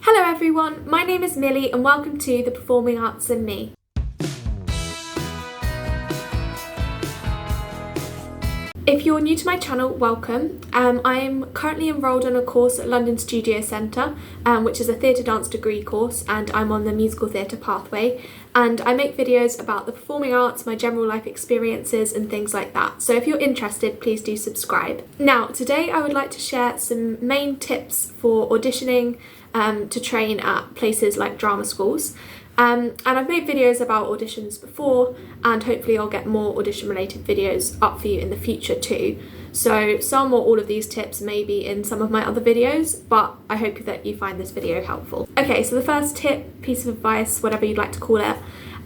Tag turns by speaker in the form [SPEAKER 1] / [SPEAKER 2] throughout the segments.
[SPEAKER 1] Hello everyone, my name is Millie and welcome to The Performing Arts and Me. If you're new to my channel, welcome. I'm currently enrolled on a course at London Studio Centre, which is a theatre dance degree course, and I'm on the musical theatre pathway. And I make videos about the performing arts, my general life experiences and things like that. So if you're interested, please do subscribe. Now, today I would like to share some main tips for auditioning to train at places like drama schools. And I've made videos about auditions before, and hopefully I'll get more audition related videos up for you in the future too. So some or all of these tips may be in some of my other videos, but I hope that you find this video helpful. Okay, so the first tip, piece of advice, whatever you'd like to call it,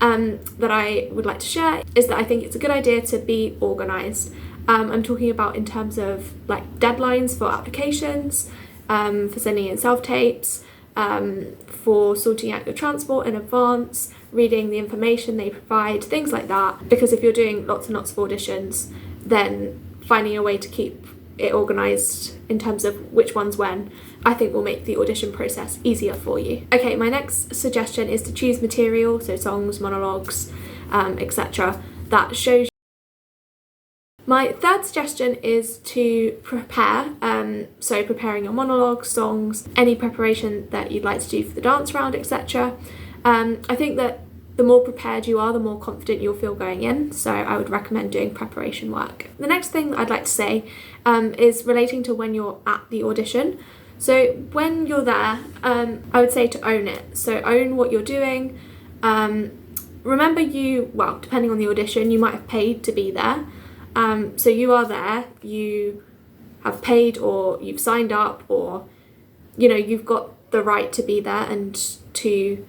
[SPEAKER 1] that I would like to share is that I think it's a good idea to be organised. I'm talking about in terms of like deadlines for applications, for sending in self-tapes, for sorting out your transport in advance, reading the information they provide, things like that. Because if you're doing lots and lots of auditions, then finding a way to keep it organised in terms of which one's when, I think will make the audition process easier for you. Okay, my next suggestion is to choose material, so songs, monologues, etc. that shows. My third suggestion is to prepare, so preparing your monologues, songs, any preparation that you'd like to do for the dance round, etc. I think that the more prepared you are, the more confident you'll feel going in, so I would recommend doing preparation work. The next thing I'd like to say is relating to when you're at the audition. So when you're there, I would say to own it, so own what you're doing. Remember depending on the audition, you might have paid to be there. So you are there, you have paid or you've signed up, or you've got the right to be there and to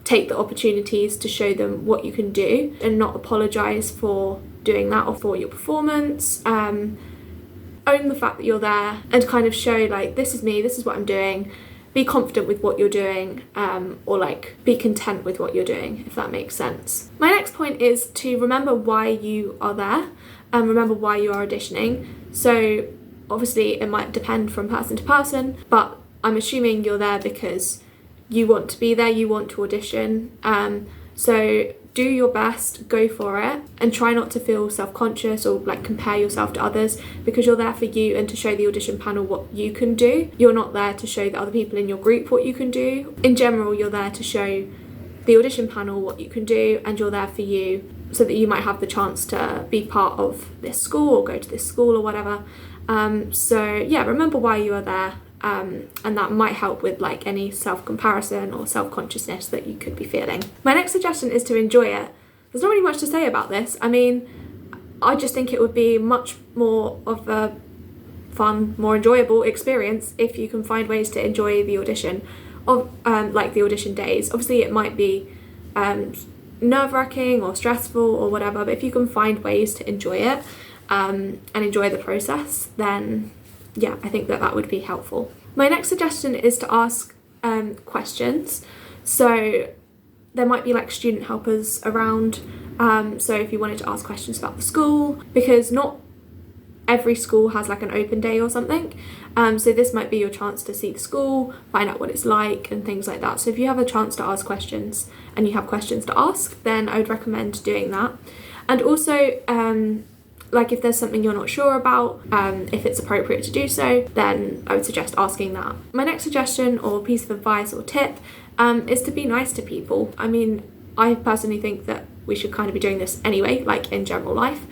[SPEAKER 1] take the opportunities to show them what you can do and not apologise for doing that or for your performance. Own the fact that you're there and kind of show like, this is me, this is what I'm doing. Be confident with what you're doing, or like be content with what you're doing, if that makes sense. My next point is to remember why you are there and remember why you are auditioning. So obviously it might depend from person to person, but I'm assuming you're there because you want to be there, you want to audition. So do your best, go for it, and try not to feel self-conscious or like compare yourself to others, because you're there for you and to show the audition panel what you can do. You're not there to show the other people in your group what you can do. In general, you're there to show the audition panel what you can do, and you're there for you so that you might have the chance to be part of this school or go to this school or whatever. So yeah, remember why you are there. And that might help with like any self-comparison or self-consciousness that you could be feeling. My next suggestion is to enjoy it. There's not really much to say about this. I mean, I just think it would be much more of a fun, more enjoyable experience if you can find ways to enjoy the audition, of like the audition days. Obviously it might be nerve-wracking or stressful or whatever, but if you can find ways to enjoy it and enjoy the process, then yeah, I think that would be helpful. My next suggestion is to ask questions. So there might be like student helpers around. So if you wanted to ask questions about the school, because not every school has like an open day or something. So this might be your chance to see the school, find out what it's like and things like that. So if you have a chance to ask questions and you have questions to ask, then I would recommend doing that. And also, like if there's something you're not sure about, if it's appropriate to do so, then I would suggest asking that. My next suggestion or piece of advice or tip is to be nice to people. I mean, I personally think that we should kind of be doing this anyway, like in general life,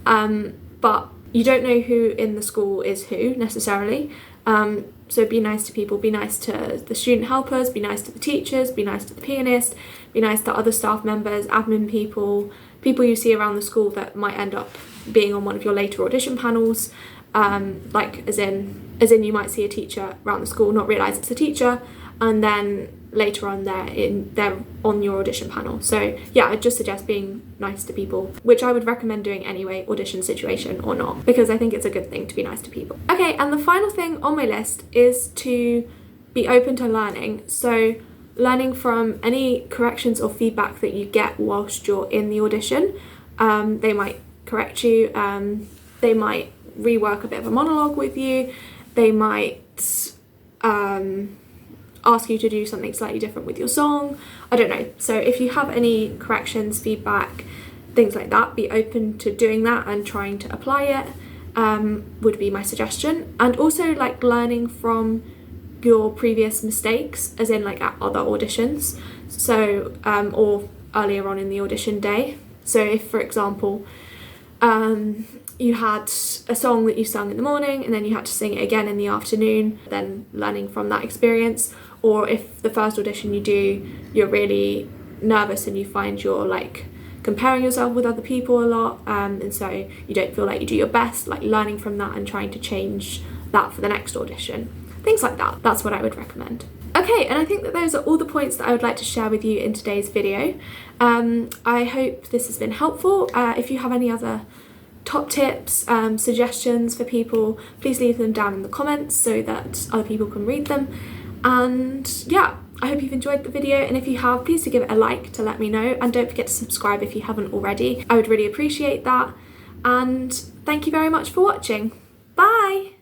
[SPEAKER 1] but you don't know who in the school is who necessarily. So be nice to people, be nice to the student helpers, be nice to the teachers, be nice to the pianist, be nice to other staff members, admin people you see around the school that might end up being on one of your later audition panels. Like as in you might see a teacher around the school, not realise it's a teacher, and then later on they're on your audition panel. So yeah, I'd just suggest being nice to people, which I would recommend doing anyway, audition situation or not, because I think it's a good thing to be nice to people. Okay, and the final thing on my list is to be open to learning. So learning from any corrections or feedback that you get whilst you're in the audition. They might correct you, they might rework a bit of a monologue with you, they might ask you to do something slightly different with your song. I don't know. So if you have any corrections, feedback, things like that, be open to doing that and trying to apply it, would be my suggestion. And also like learning from your previous mistakes, as in like at other auditions, so or earlier on in the audition day. So if, for example, you had a song that you sung in the morning and then you had to sing it again in the afternoon, then learning from that experience. Or if the first audition you do, you're really nervous and you find you're like comparing yourself with other people a lot, and so you don't feel like you do your best, like learning from that and trying to change that for the next audition. Things like that. That's what I would recommend. Okay, and I think that those are all the points that I would like to share with you in today's video. I hope this has been helpful. If you have any other top tips, suggestions for people, please leave them down in the comments so that other people can read them. And yeah, I hope you've enjoyed the video, and if you have, please do give it a like to let me know, and don't forget to subscribe if you haven't already. I would really appreciate that, and thank you very much for watching. Bye!